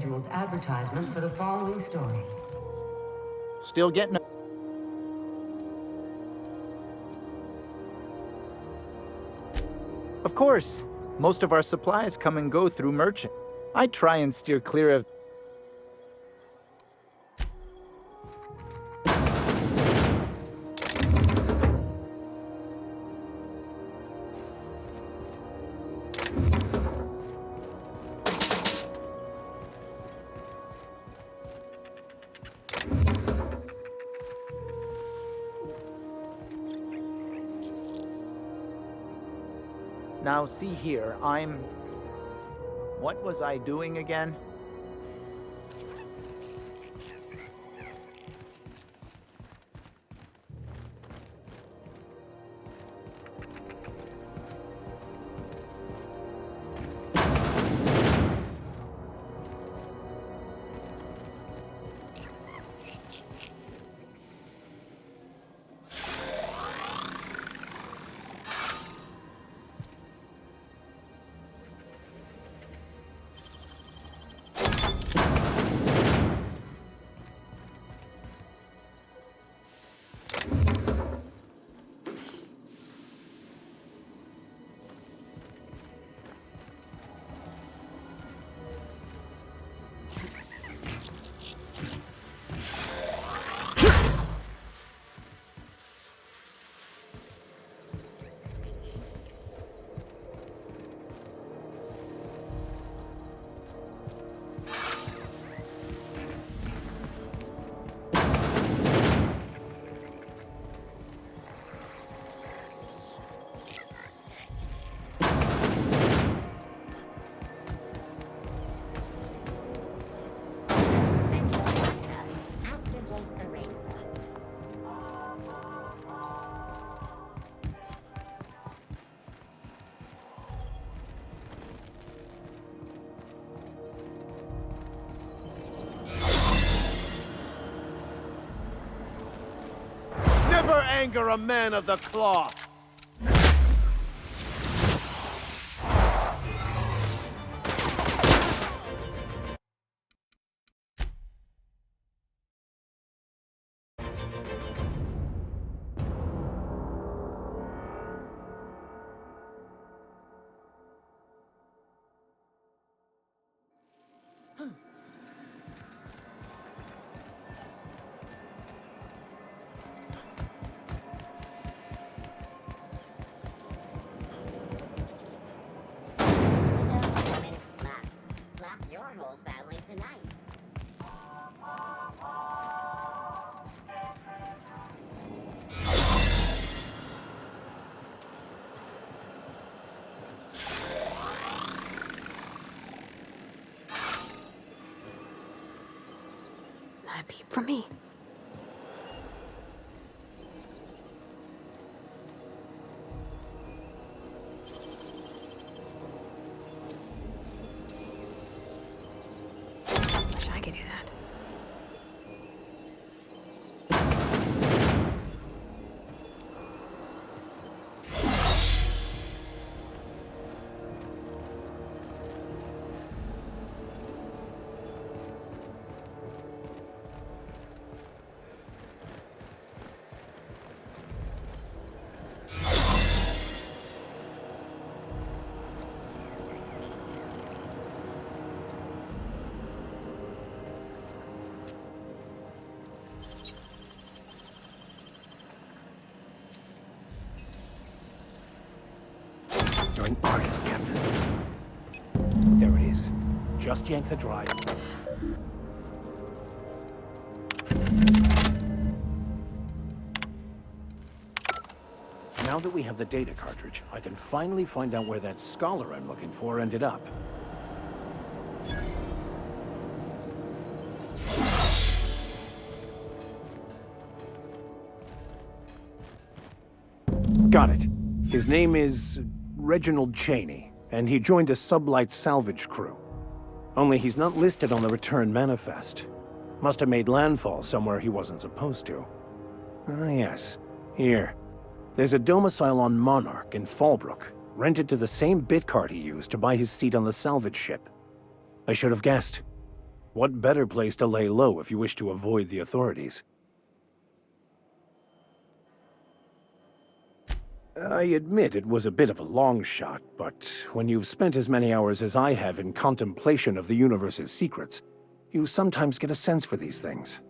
scheduled advertisement for the following story. Still getting... Of course. Most of our supplies come and go through merchant. I try and steer clear of... Now see here, what was I doing again? Never anger a man of the cloth! Not a peep from me. Wish I could do that. You're an artist, Captain. There it is. Just yank the drive. Now that we have the data cartridge, I can finally find out where that scholar I'm looking for ended up. Got it. His name is Reginald Cheney, and he joined a sublight salvage crew. Only he's not listed on the return manifest. Must have made landfall somewhere he wasn't supposed to. Ah, yes. Here. There's a domicile on Monarch in Fallbrook, rented to the same bit card he used to buy his seat on the salvage ship. I should have guessed. What better place to lay low if you wish to avoid the authorities? I admit it was a bit of a long shot, but when you've spent as many hours as I have in contemplation of the universe's secrets, you sometimes get a sense for these things.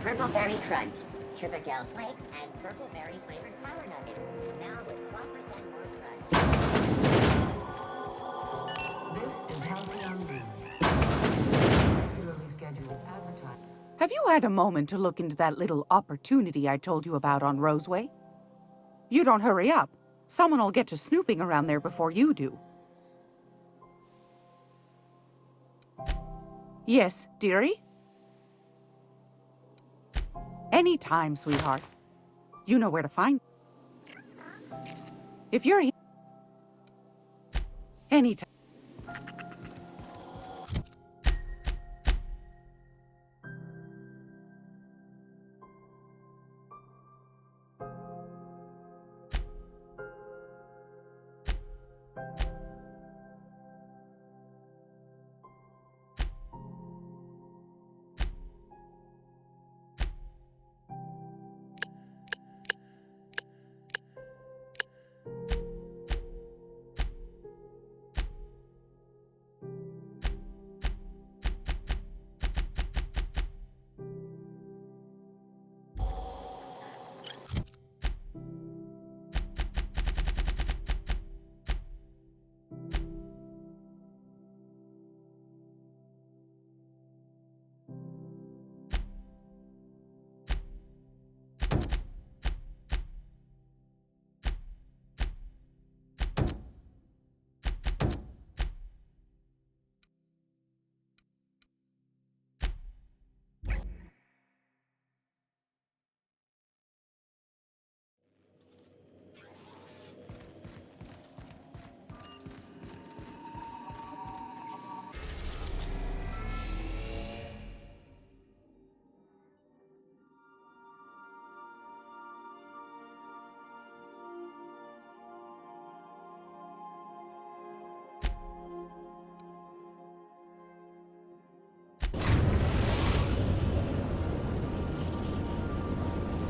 Purple Berry Crunch, Triple Flakes, and Purple Berry flavored Power Nuggets. Now with 12% more crunch. This is Halcyon B. Regularly scheduled advertising. Have you had a moment to look into that little opportunity I told you about on Roseway? You don't hurry up. Someone will get to snooping around there before you do. Yes, dearie? Anytime, sweetheart. You know where to find me. If you're here... Anytime.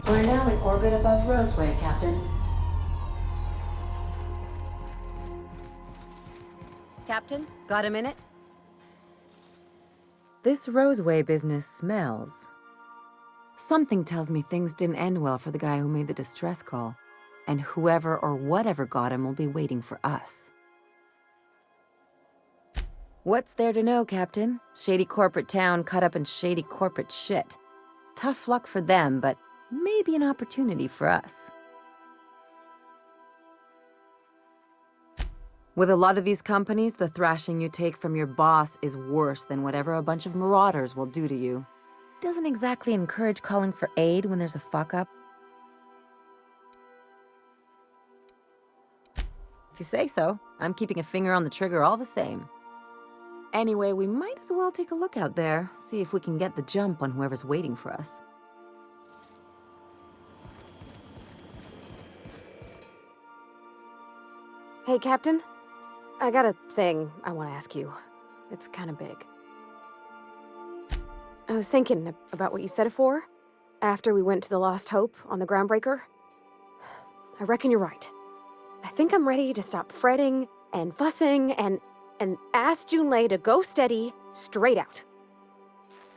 We're now in orbit above Roseway, Captain. Captain, got a minute? This Roseway business smells. Something tells me things didn't end well for the guy who made the distress call. And whoever or whatever got him will be waiting for us. What's there to know, Captain? Shady corporate town cut up in shady corporate shit. Tough luck for them, but maybe an opportunity for us. With a lot of these companies, the thrashing you take from your boss is worse than whatever a bunch of marauders will do to you. Doesn't exactly encourage calling for aid when there's a fuck-up. If you say so, I'm keeping a finger on the trigger all the same. Anyway, we might as well take a look out there, see if we can get the jump on whoever's waiting for us. Hey, Captain. I got a thing I want to ask you. It's kind of big. I was thinking about what you said before, after we went to the Lost Hope on the Groundbreaker. I reckon you're right. I think I'm ready to stop fretting and fussing and ask Junlei to go steady, straight out.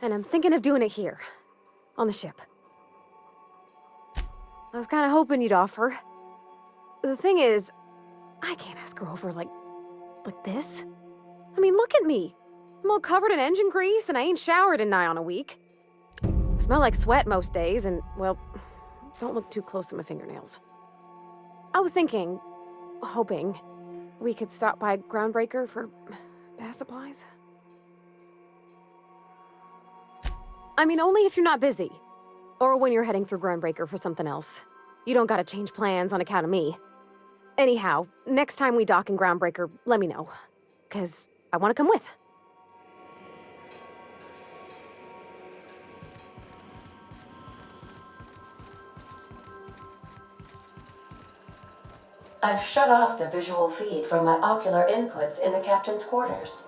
And I'm thinking of doing it here, on the ship. I was kind of hoping you'd offer. The thing is, I can't ask her over like this. I mean, look at me. I'm all covered in engine grease and I ain't showered in nigh on a week. Smell like sweat most days and, well, don't look too close at my fingernails. I was thinking, hoping, we could stop by Groundbreaker for bath supplies. I mean, only if you're not busy. Or when you're heading through Groundbreaker for something else. You don't gotta change plans on account of me. Anyhow, next time we dock in Groundbreaker, let me know. 'Cause I wanna come with. I've shut off the visual feed from my ocular inputs in the captain's quarters,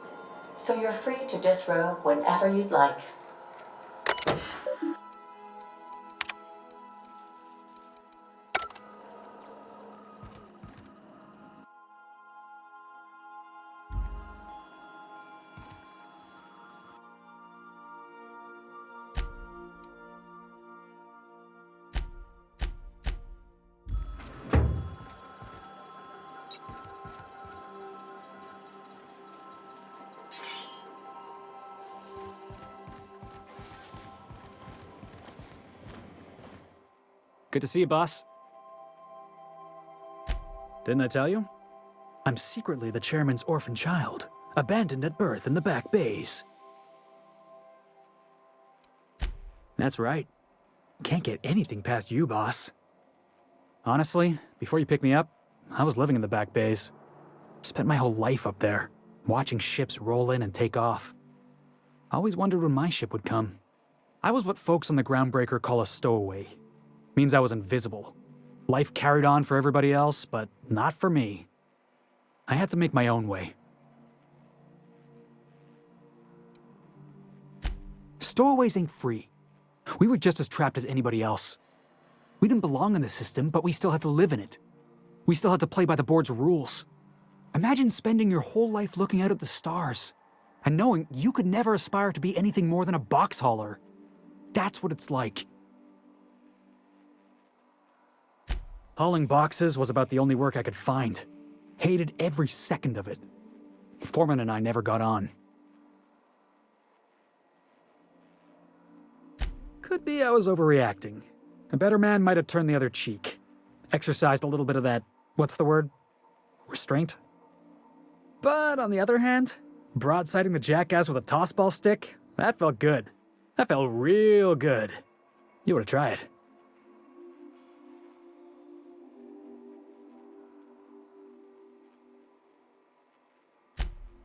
so you're free to disrobe whenever you'd like. Good to see you, boss. Didn't I tell you? I'm secretly the chairman's orphan child, abandoned at birth in the back bays. That's right. Can't get anything past you, boss. Honestly, before you picked me up, I was living in the back bays. Spent my whole life up there, watching ships roll in and take off. I always wondered when my ship would come. I was what folks on the Groundbreaker call a stowaway. Means I was invisible. Life carried on for everybody else, but not for me. I had to make my own way. Stowaways ain't free. We were just as trapped as anybody else. We didn't belong in the system, but we still had to live in it. We still had to play by the board's rules. Imagine spending your whole life looking out at the stars, and knowing you could never aspire to be anything more than a box hauler. That's what it's like. Hauling boxes was about the only work I could find. Hated every second of it. Foreman and I never got on. Could be I was overreacting. A better man might have turned the other cheek. Exercised a little bit of that, what's the word? Restraint? But on the other hand, broadsiding the jackass with a tossball stick, that felt good. That felt real good. You ought to try it.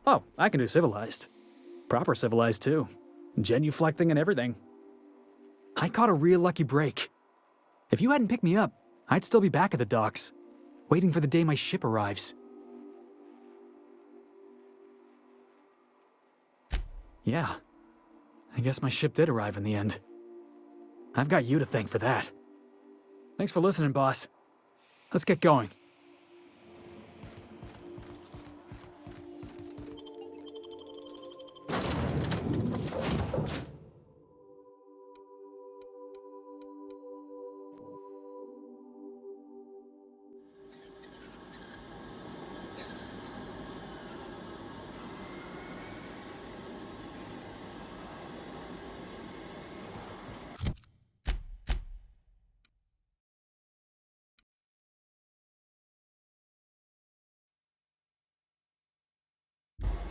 Oh, I can do civilized. Proper civilized, too. Genuflecting and everything. I caught a real lucky break. If you hadn't picked me up, I'd still be back at the docks, waiting for the day my ship arrives. Yeah, I guess my ship did arrive in the end. I've got you to thank for that. Thanks for listening, boss. Let's get going.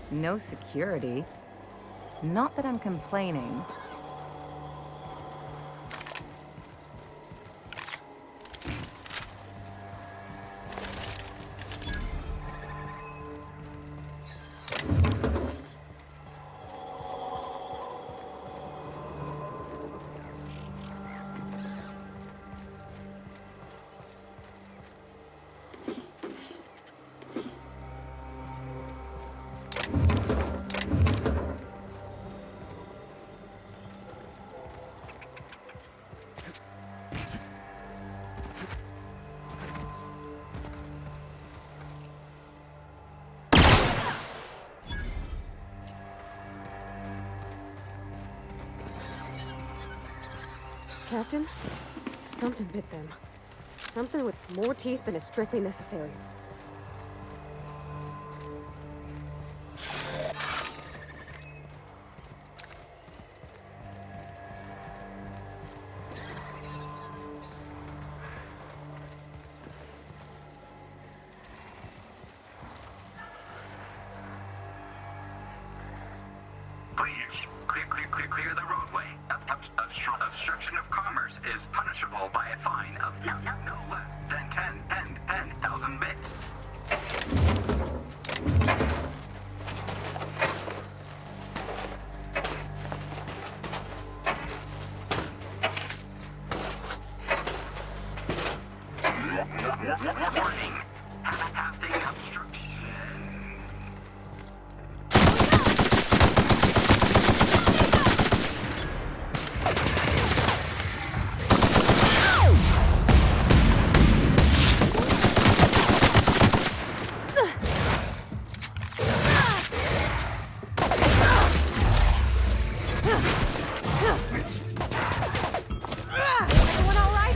No security. Not that I'm complaining. Captain, something bit them. Something with more teeth than is strictly necessary. please. Clear the roadway. Obstruction of commerce is punishable by a fine of no less than 10,000 bits. Warning. Having obstruction. Everyone all right?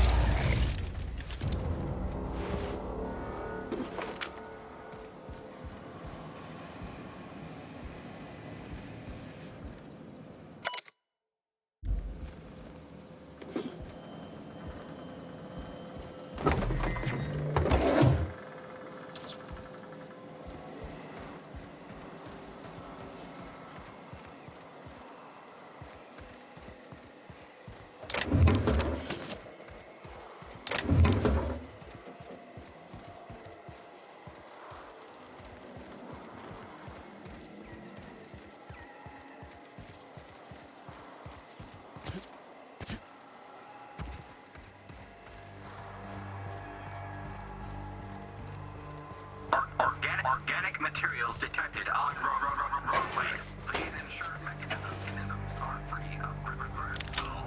Organic materials detected on roadway. Please ensure mechanisms are free of gristle.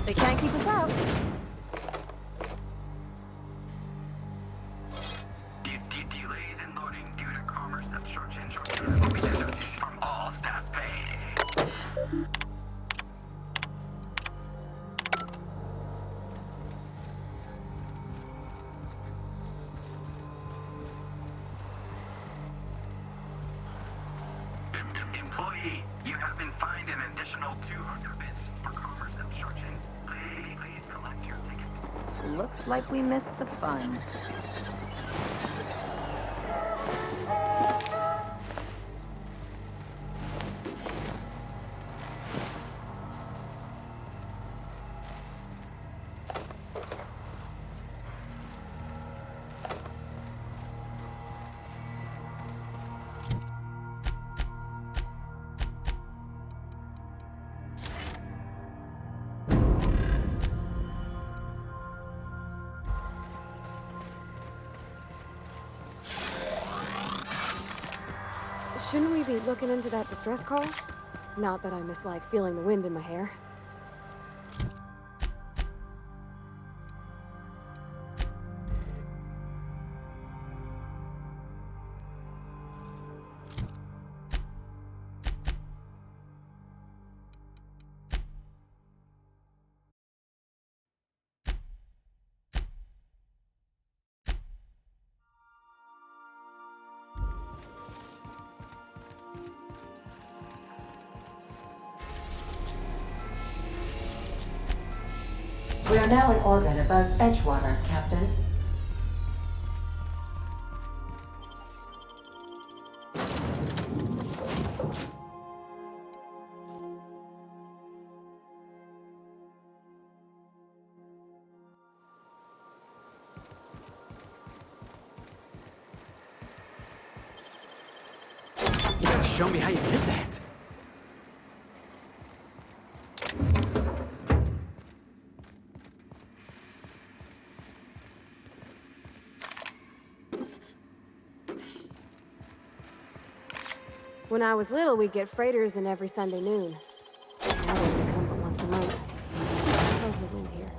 They can't keep us out. Delays in loading due to commerce obstructions will be deducted from all staff pay. Employee, you have been fined an additional 200 bits for commerce obstruction. Please collect your ticket. Looks like we missed the fun. Shouldn't we be looking into that distress call? Not that I mislike feeling the wind in my hair. We are now in orbit above Edgewater, Captain. You gotta show me how you did that. When I was little, we'd get freighters in every Sunday noon. Now they only come but once a month. Oh, the wind here.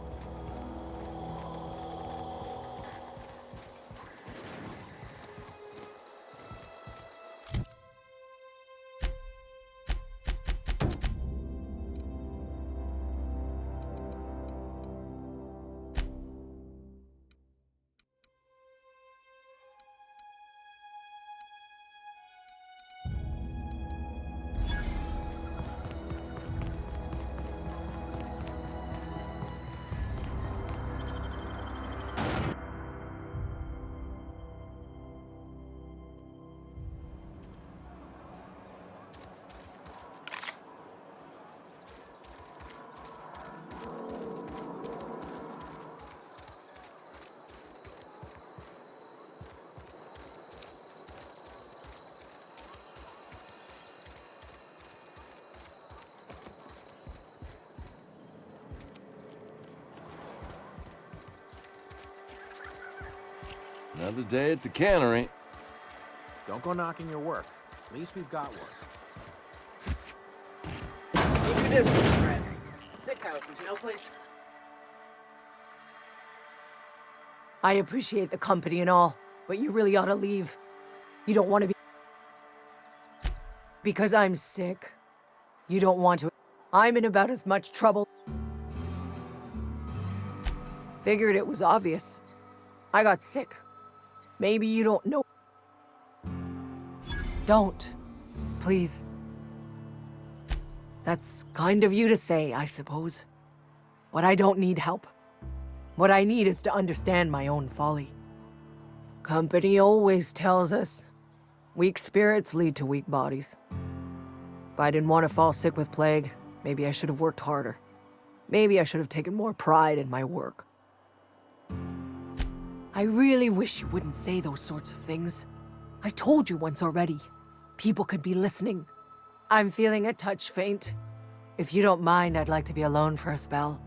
Another day at the cannery. Don't go knocking your work. At least we've got work. Keep your distance, friend. Sick house is no place. I appreciate the company and all, but you really ought to leave. You don't want to be... Because I'm sick. You don't want to... I'm in about as much trouble. Figured it was obvious. I got sick. Maybe you don't know... Don't. Please. That's kind of you to say, I suppose. But I don't need help. What I need is to understand my own folly. Company always tells us, weak spirits lead to weak bodies. If I didn't want to fall sick with plague, maybe I should have worked harder. Maybe I should have taken more pride in my work. I really wish you wouldn't say those sorts of things. I told you once already. People could be listening. I'm feeling a touch faint. If you don't mind, I'd like to be alone for a spell.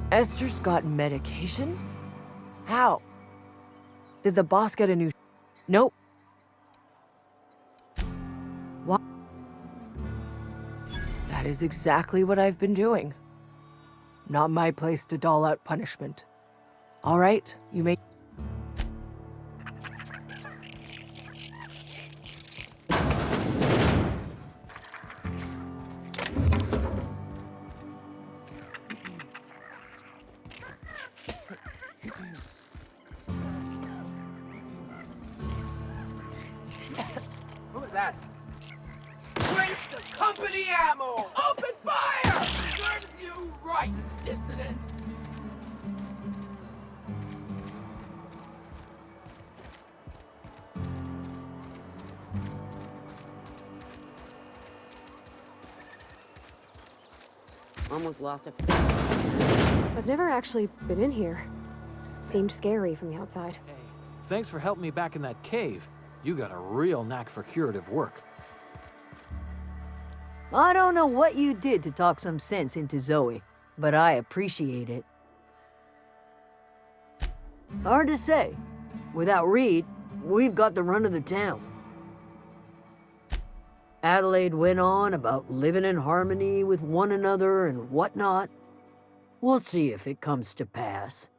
Esther's got medication? How? Did the boss get a new... Nope. What? That is exactly what I've been doing. Not my place to dole out punishment. All right, you may... What was that? Waste of company ammo! Open fire! Serves you right, dissident! Almost lost a... I've never actually been in here. Seemed scary from the outside. Hey, thanks for helping me back in that cave. You got a real knack for curative work. I don't know what you did to talk some sense into Zoe, but I appreciate it. Hard to say. Without Reed, we've got the run of the town. Adelaide went on about living in harmony with one another and whatnot. We'll see if it comes to pass.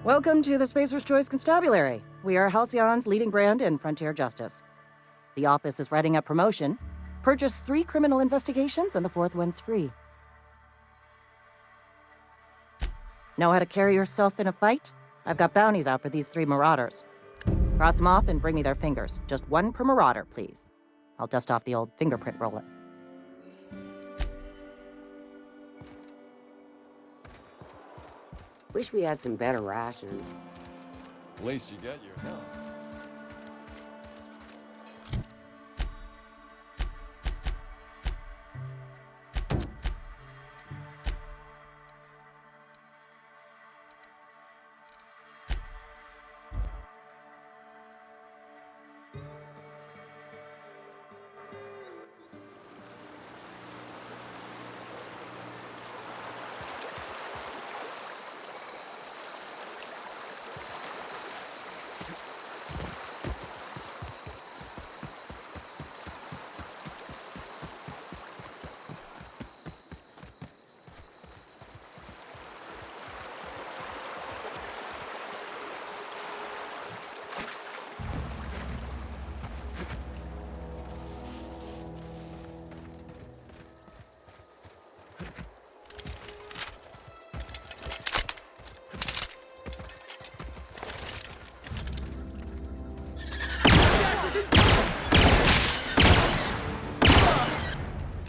Welcome to the Spacer's Choice Constabulary. We are Halcyon's leading brand in frontier justice. The office is writing up promotion. Purchase 3 criminal investigations and the 4th one's free. Know how to carry yourself in a fight? I've got bounties out for these 3 marauders. Cross them off and bring me their fingers. Just 1 per marauder, please. I'll dust off the old fingerprint roller. Wish we had some better rations. At least you got your help.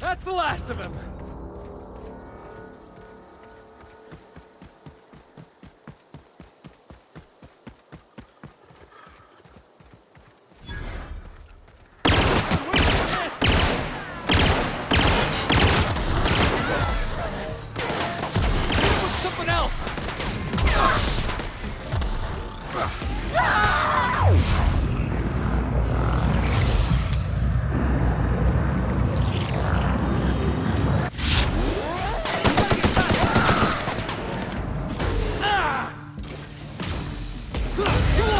That's the last of him! Something else! Come on!